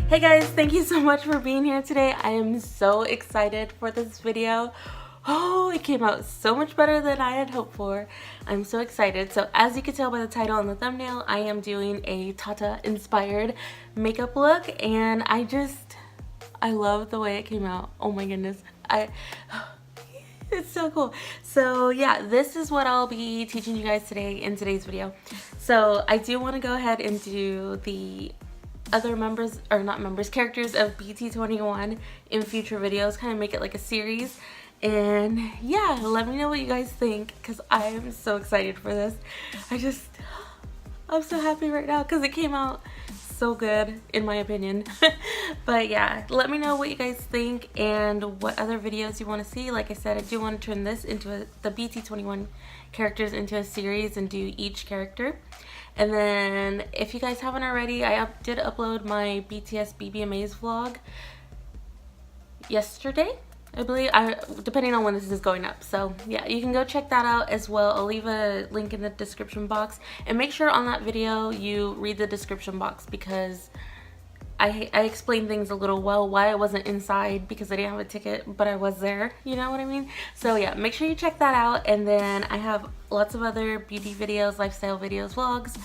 Hey guys, thank you so much for being here today. I am so excited for this video. Oh, it came out so much better than I had hoped for. I'm so excited. So as you can tell by the title and the thumbnail, I am doing a Tata inspired makeup look, and I love the way it came out. Oh my goodness. It's so cool. So yeah, this is what I'll be teaching you guys today in today's video. So I do want to go ahead and do the other members, or not members, characters of BT21 in future videos, kind of make it like a series. And yeah, let me know what you guys think, because I am so excited for this. I'm so happy right now because it came out so good in my opinion. But yeah, let me know what you guys think and what other videos you want to see. Like I said, I do want to turn this into the BT21 characters into a series and do each character. And then if you guys haven't already, I did upload my BTS BBMAs vlog yesterday, I believe, depending on when this is going up. So yeah, you can go check that out as well. I'll leave a link in the description box, and make sure on that video you read the description box, because I explained things a little why I wasn't inside, because I didn't have a ticket, but I was there, you know what I mean? So yeah, make sure you check that out. And then I have lots of other beauty videos, lifestyle videos, vlogs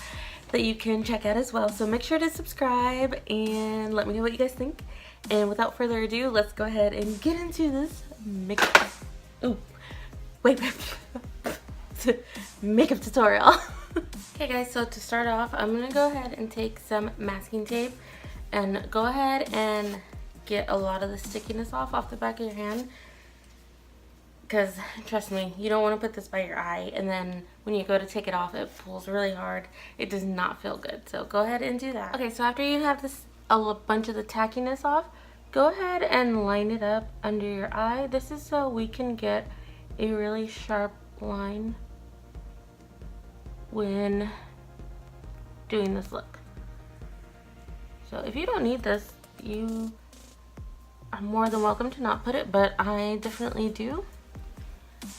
that you can check out as well. So make sure to subscribe and let me know what you guys think. And without further ado, let's go ahead and get into this makeup. Oh, wait. Makeup tutorial. Okay guys, so to start off, I'm gonna go ahead and take some masking tape and go ahead and get a lot of the stickiness off the back of your hand, because trust me, you don't want to put this by your eye and then when you go to take it off, it pulls really hard. It does not feel good, so go ahead and do that. Okay, so after you have a bunch of the tackiness off, go ahead and line it up under your eye. This is so we can get a really sharp line when doing this look. So if you don't need this, you are more than welcome to not put it, but I definitely do.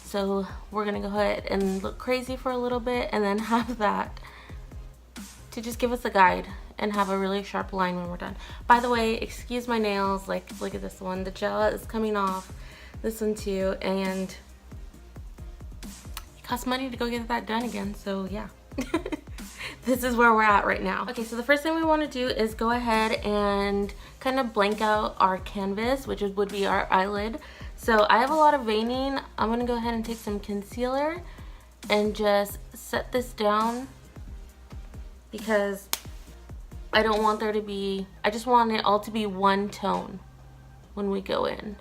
So we're gonna go ahead and look crazy for a little bit and then have that to just give us a guide and have a really sharp line when we're done. By the way, excuse my nails, like look at this one. The gel is coming off, this one too, and it costs money to go get that done again, so yeah. This is where we're at right now. Okay, so the first thing we want to do is go ahead and kind of blank out our canvas, which would be our eyelid. So I have a lot of veining. I'm going to go ahead and take some concealer and just set this down, because I don't want there to be, I just want it all to be one tone when we go in.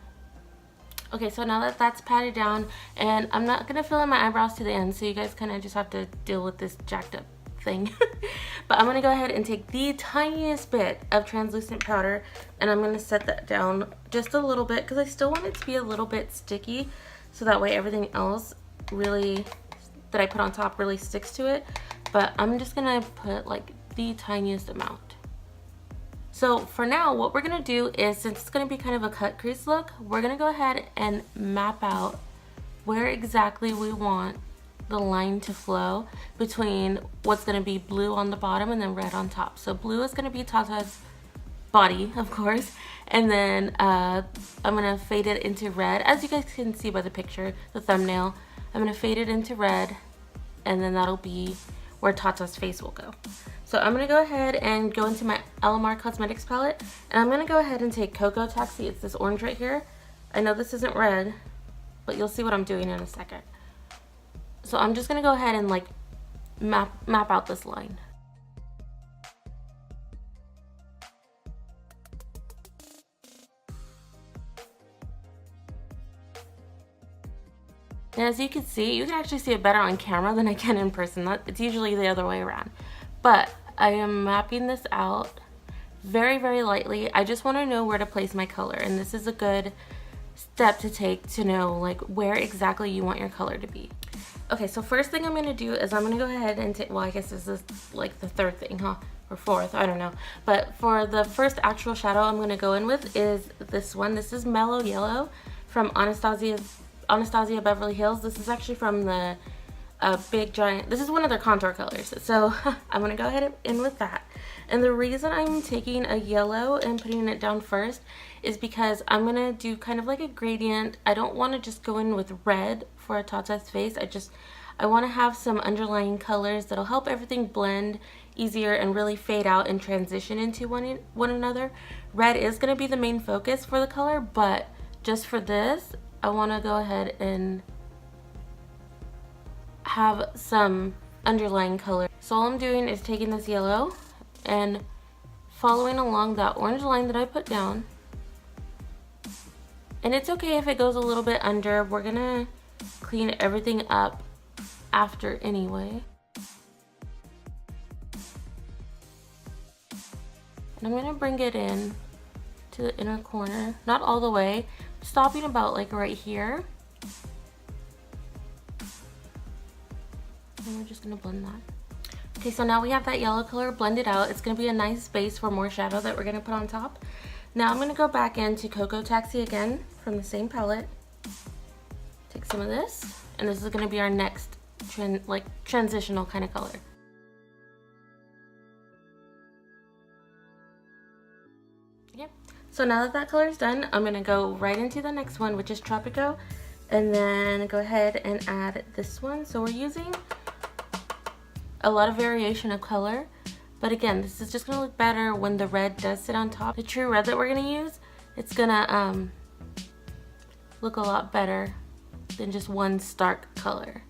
Okay, so now that that's patted down, and I'm not going to fill in my eyebrows to the end, so you guys kind of just have to deal with this jacked up thing. But I'm going to go ahead and take the tiniest bit of translucent powder, and I'm going to set that down just a little bit, because I still want it to be a little bit sticky, so that way everything else really that I put on top really sticks to it. But I'm just going to put like the tiniest amount. So for now, what we're going to do is, since it's going to be kind of a cut crease look, we're going to go ahead and map out where exactly we want the line to flow between what's going to be blue on the bottom and then red on top. So blue is going to be Tata's body, of course, and then I'm going to fade it into red. As you guys can see by the picture, the thumbnail, I'm going to fade it into red, and then that'll be where Tata's face will go. So I'm going to go ahead and go into my Alamar Cosmetics palette, and I'm going to go ahead and take KoKo Taxi. It's this orange right here. I know this isn't red, but you'll see what I'm doing in a second. So I'm just going to go ahead and like map out this line. And as you can see, you can actually see it better on camera than I can in person. It's usually the other way around. But I am mapping this out very, very lightly. I just want to know where to place my color, and this is a good step to take to know like where exactly you want your color to be. Okay, so first thing I'm going to do is I'm going to go ahead and take, well, I guess this is like the third thing, huh? Or fourth, I don't know. But for the first actual shadow I'm going to go in with is this one. This is Mellow Yellow from Anastasia Beverly Hills. This is actually from the a big giant, this is one of their contour colors, so I'm gonna go ahead and in with that. And the reason I'm taking a yellow and putting it down first is because I'm gonna do kind of like a gradient. I don't want to just go in with red for a Tata's face. I want to have some underlying colors that'll help everything blend easier and really fade out and transition into one another. Red is going to be the main focus for the color, but just for this, I want to go ahead and have some underlying color. So all I'm doing is taking this yellow and following along that orange line that I put down. And it's okay if it goes a little bit under. We're going to clean everything up after anyway. And I'm going to bring it in to the inner corner, not all the way, stopping about like right here. And we're just going to blend that. Okay, so now we have that yellow color blended out. It's going to be a nice base for more shadow that we're going to put on top. Now I'm going to go back into KoKo Taxi again from the same palette. Take some of this, and this is going to be our next transitional kind of color. Yep. So now that that color is done, I'm going to go right into the next one, which is Tropico, and then go ahead and add this one. So we're using a lot of variation of color, but again, this is just going to look better when the red does sit on top. The true red that we're going to use, it's going to look a lot better than just one stark color.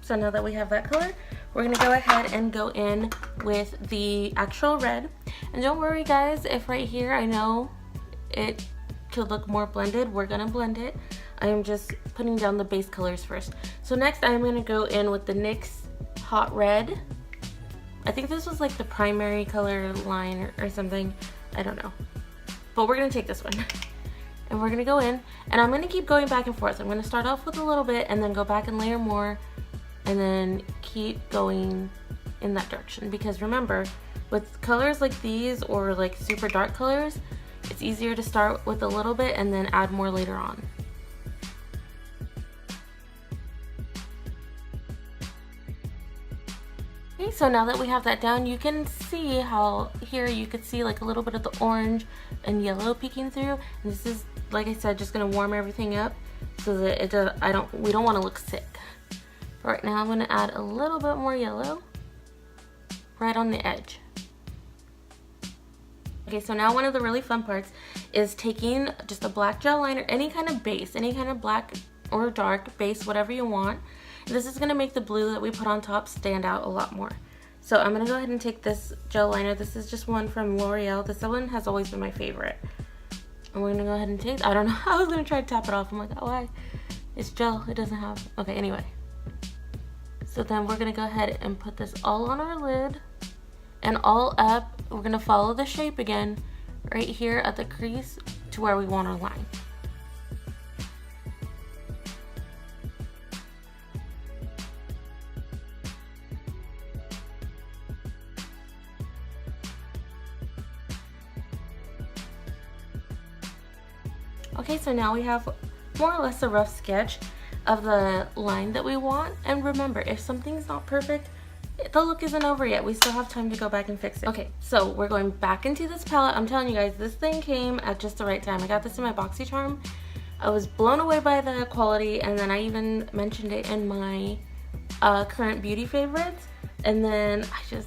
So now that we have that color, we're going to go ahead and go in with the actual red. And don't worry guys, if right here I know it could look more blended, we're going to blend it. I am just putting down the base colors first. So next I'm going to go in with the NYX Hot Red. I think this was like the primary color line or something. I don't know. But we're going to take this one. And we're going to go in. And I'm going to keep going back and forth. I'm going to start off with a little bit and then go back and layer more. And then keep going in that direction. Because remember, with colors like these or like super dark colors, it's easier to start with a little bit and then add more later on. Okay, so now that we have that down, you can see how here you could see like a little bit of the orange and yellow peeking through. And this is, like I said, just gonna warm everything up so that it does, we don't want to look sick. But right now I'm gonna add a little bit more yellow right on the edge. Okay, so now one of the really fun parts is taking just a black gel liner, any kind of base, any kind of black or dark base, whatever you want. This is going to make the blue that we put on top stand out a lot more. So I'm going to go ahead and take this gel liner. This is just one from Loreal. This one has always been my favorite. And we're going to go ahead and take, I don't know, I was going to try to tap it off. I'm like, oh, why? It's gel, it doesn't have, okay, anyway. So then we're going to go ahead and put this all on our lid and all up. We're going to follow the shape again right here at the crease to where we want our line. Okay, so now we have more or less a rough sketch of the line that we want. And remember, if something's not perfect, the look isn't over yet. We still have time to go back and fix it. Okay, so we're going back into this palette. I'm telling you guys, this thing came at just the right time. I got this in my BoxyCharm. I was blown away by the quality, and then I even mentioned it in my current beauty favorites. And then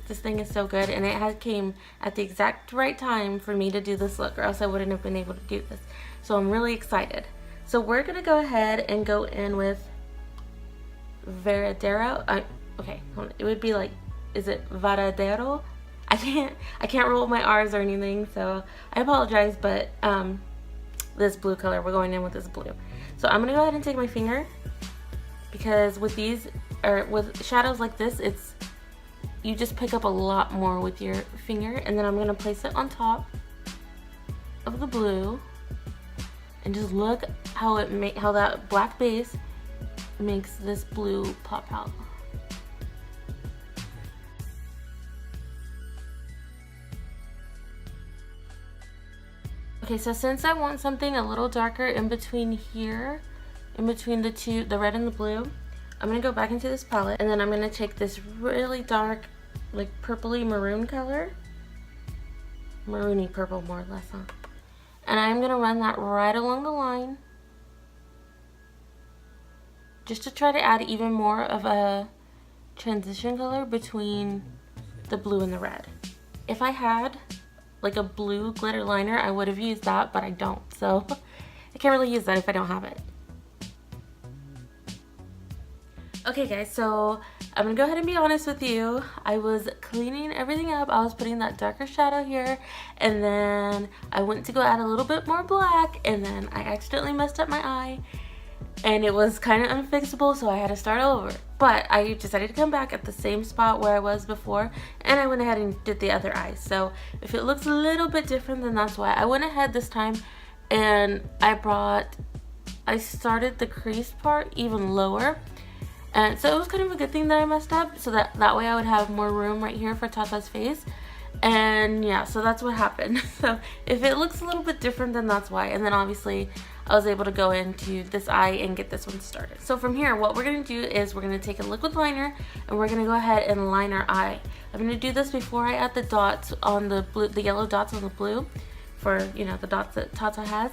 this thing is so good, and it came at the exact right time for me to do this look, or else I wouldn't have been able to do this. So I'm really excited. So we're gonna go ahead and go in with Veradero. Okay, it would be like, is it Varadero? I can't roll my R's or anything, so I apologize, but this blue color, we're going in with this blue. So I'm gonna go ahead and take my finger, because with these, or with shadows like this, you just pick up a lot more with your finger. And then I'm gonna place it on top of the blue, and just look how how that black base makes this blue pop out. Okay, so since I want something a little darker in between here, in between the two, the red and the blue, I'm gonna go back into this palette, and then I'm gonna take this really dark, like purpley maroon color, maroony purple more or less, huh? And I'm gonna run that right along the line, just to try to add even more of a transition color between the blue and the red. If I had like a blue glitter liner, I would have used that, but I don't, so I can't really use that if I don't have it. Okay guys, so I'm gonna go ahead and be honest with you. I was cleaning everything up. I was putting that darker shadow here, and then I went to go add a little bit more black, and then I accidentally messed up my eye, and it was kind of unfixable, so I had to start over. But I decided to come back at the same spot where I was before, and I went ahead and did the other eye. So if it looks a little bit different, then that's why. I went ahead this time and I started the crease part even lower. And so it was kind of a good thing that I messed up, so that way I would have more room right here for Tata's face. And yeah, so that's what happened. So if it looks a little bit different, then that's why. And then obviously I was able to go into this eye and get this one started. So from here, what we're going to do is we're going to take a liquid liner and we're going to go ahead and line our eye. I'm going to do this before I add the dots on the blue, the yellow dots on the blue, for, you know, the dots that Tata has.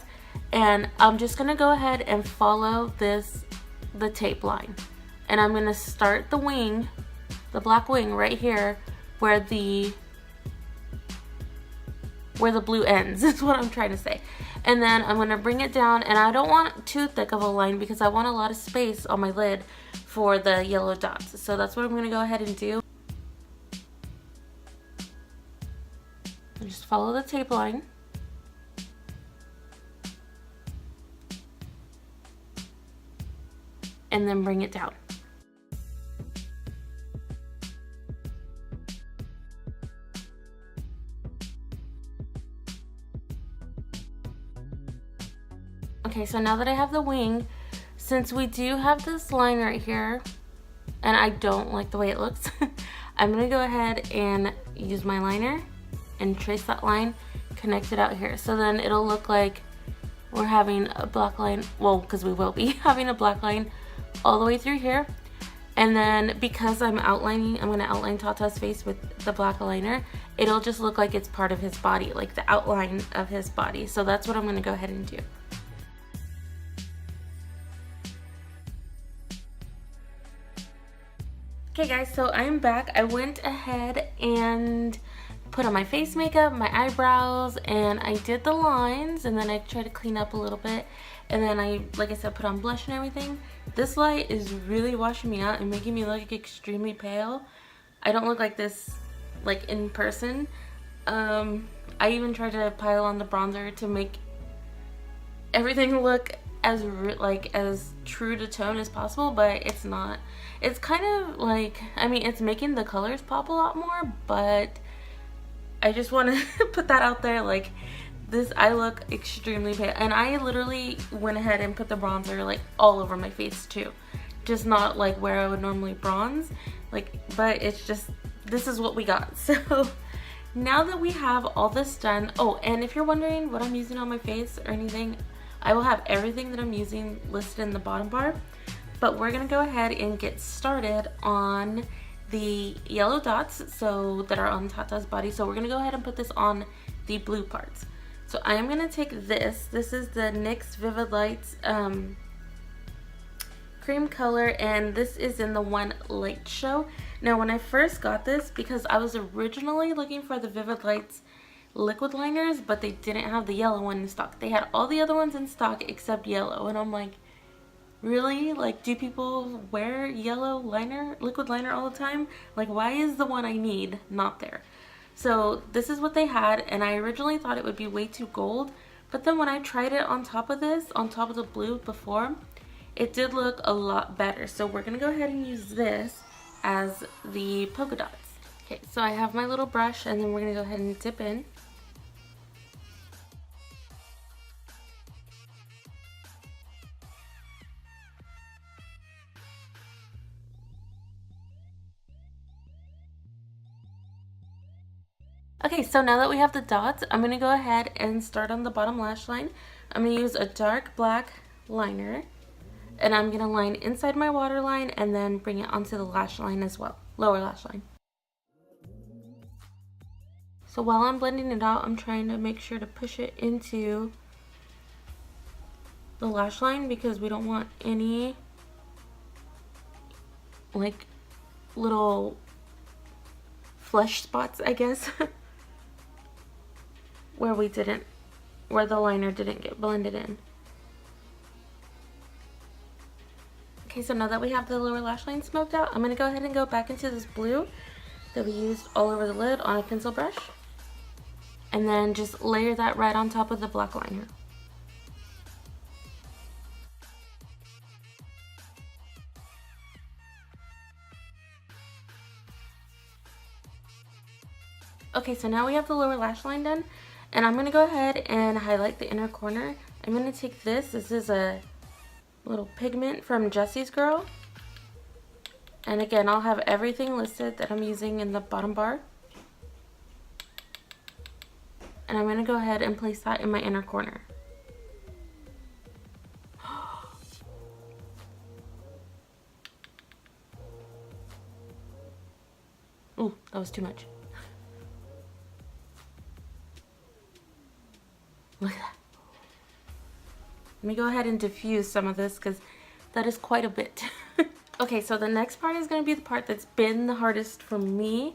And I'm just going to go ahead and follow the tape line. And I'm going to start the wing, the black wing right here where the blue ends is what I'm trying to say. And then I'm going to bring it down, and I don't want too thick of a line because I want a lot of space on my lid for the yellow dots. So that's what I'm going to go ahead and do. And just follow the tape line. And then bring it down. Okay, so now that I have the wing, since we do have this line right here, and I don't like the way it looks, I'm gonna go ahead and use my liner and trace that line, connect it out here. So then it'll look like we're having a black line, well, because we will be having a black line all the way through here. And then because I'm gonna outline Tata's face with the black liner, it'll just look like it's part of his body, like the outline of his body. So that's what I'm gonna go ahead and do. Okay guys, so I'm back. I went ahead and put on my face makeup, my eyebrows, and I did the lines, and then I tried to clean up a little bit, and then I, like I said, put on blush and everything. This light is really washing me out and making me look extremely pale. I don't look like this like in person. I even tried to pile on the bronzer to make everything look as true to tone as possible, but it's not. It's kind of like, I mean, it's making the colors pop a lot more, but I just want to put that out there. Like this, I look extremely pale, and I literally went ahead and put the bronzer like all over my face too, just not like where I would normally bronze, like, but it's just, this is what we got. So now that we have all this done, oh, and if you're wondering what I'm using on my face or anything, I will have everything that I'm using listed in the bottom bar, but we're gonna go ahead and get started on the yellow dots so that are on Tata's body. So we're gonna go ahead and put this on the blue parts. So I am gonna take this is the NYX Vivid Lights cream color, and this is in the One Light Show. Now when I first got this, because I was originally looking for the Vivid Lights liquid liners, but they didn't have the yellow one in stock. They had all the other ones in stock except yellow, and I'm like, really? Like, do people wear yellow liner, liquid liner all the time? Like, why is the one I need not there? So this is what they had, and I originally thought it would be way too gold, but then when I tried it on top of this, on top of the blue before, it did look a lot better. So we're gonna go ahead and use this as the polka dots. Okay, so I have my little brush, and then we're gonna go ahead and dip in. Okay Okay, so now that we have the dots, I'm going to go ahead and start on the bottom lash line. I'm going to use a dark black liner, and I'm going to line inside my waterline and then bring it onto the lash line as well, lower lash line. So while I'm blending it out, I'm trying to make sure to push it into the lash line because we don't want any like little flesh spots, I guess, where the liner didn't get blended in. Okay, so now that we have the lower lash line smoked out, I'm going to go ahead and go back into this blue that we used all over the lid on a pencil brush. And then just layer that right on top of the black liner. Okay, so now we have the lower lash line done. And I'm going to go ahead and highlight the inner corner. I'm going to take this. This is a little pigment from Jessie's Girl. And again, I'll have everything listed that I'm using in the bottom bar. And I'm going to go ahead and place that in my inner corner. Ooh, that was too much. Look at that. Let me go ahead and diffuse some of this because that is quite a bit. Okay, so the next part is going to be the part that's been the hardest for me,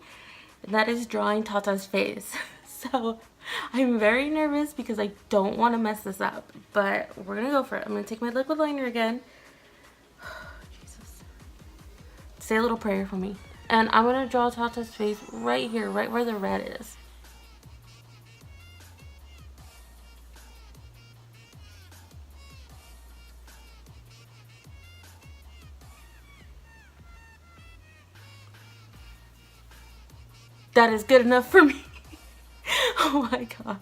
and that is drawing Tata's face. So I'm very nervous because I don't want to mess this up, but we're going to go for it. I'm going to take my liquid liner again. Jesus. Say a little prayer for me. And I'm going to draw Tata's face right here, right where the red is. That is good enough for me. Oh my god.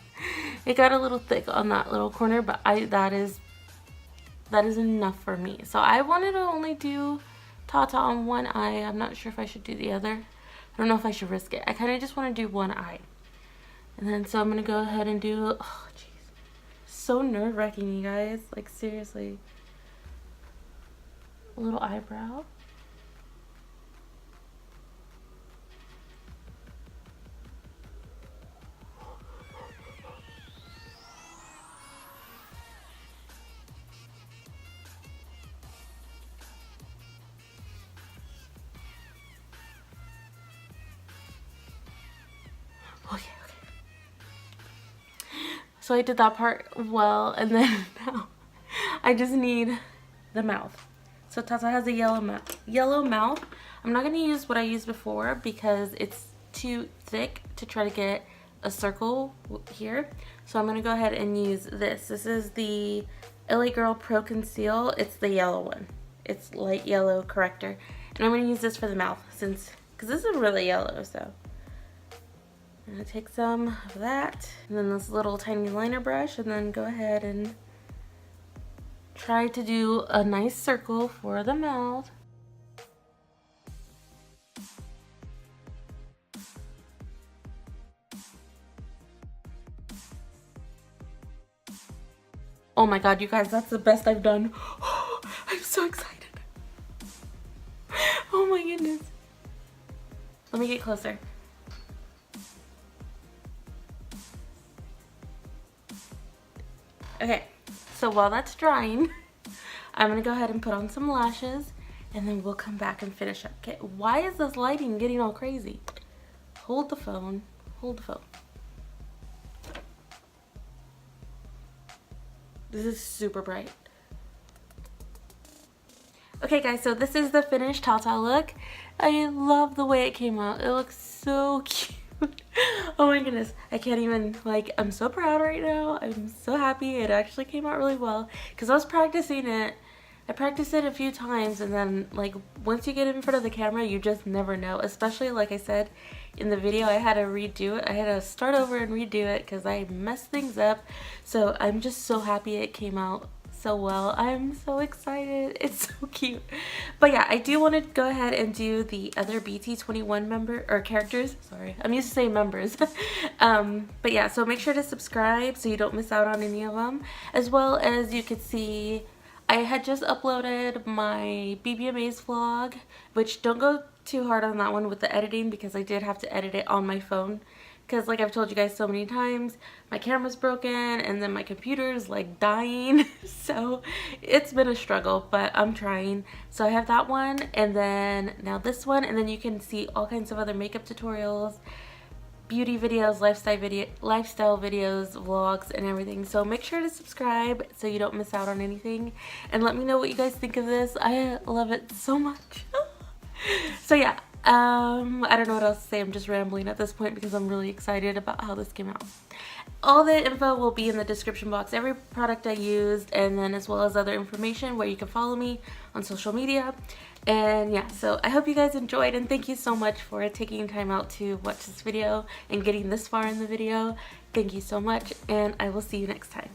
It got a little thick on that little corner, but that is enough for me. So I wanted to only do Tata on one eye. I'm not sure if I should do the other. I don't know if I should risk it. I kind of just want to do one eye. And then so I'm going to go ahead and do, oh jeez. So nerve-wracking, you guys. Like seriously. A little eyebrow. Okay. So I did that part well, and then now I just need the mouth. So Tata has a yellow mouth. I'm not going to use what I used before because it's too thick to try to get a circle here. So I'm going to go ahead and use this. This is the LA Girl Pro Conceal. It's the yellow one. It's light yellow corrector. And I'm going to use this for the mouth because this is really yellow, so. I'm going to take some of that, and then this little tiny liner brush, and then go ahead and try to do a nice circle for the mouth. Oh my god, you guys, that's the best I've done. Oh, I'm so excited. Oh my goodness. Let me get closer. Okay, so while that's drying, I'm going to go ahead and put on some lashes, and then we'll come back and finish up. Okay, why is this lighting getting all crazy? Hold the phone. Hold the phone. This is super bright. Okay guys, so this is the finished Tata look. I love the way it came out. It looks so cute. Oh my goodness, I can't even, like, I'm so proud right now. I'm so happy. It actually came out really well because I was practicing it. I practiced it a few times, and then, like, once you get in front of the camera, you just never know. Especially, like I said in the video, I had to redo it. I had to start over and redo it because I messed things up. So I'm just so happy it came out so well. I'm so excited. It's so cute. But yeah, I do want to go ahead and do the other BT21 member or characters. Sorry, I'm used to saying members. But yeah, so make sure to subscribe so you don't miss out on any of them. As well as you can see, I had just uploaded my BBMA's vlog, which don't go too hard on that one with the editing because I did have to edit it on my phone. Because like I've told you guys so many times, my camera's broken and then my computer's like dying. So it's been a struggle, but I'm trying. So I have that one and then now this one, and then you can see all kinds of other makeup tutorials, beauty videos, lifestyle videos, vlogs, and everything. So make sure to subscribe so you don't miss out on anything. And let me know what you guys think of this. I love it so much. So yeah. I don't know what else to say. I'm just rambling at this point because I'm really excited about how this came out. All the info will be in the description box, every product I used, and then as well as other information where you can follow me on social media. And yeah, so I hope you guys enjoyed, and thank you so much for taking time out to watch this video and getting this far in the video. Thank you so much, and I will see you next time.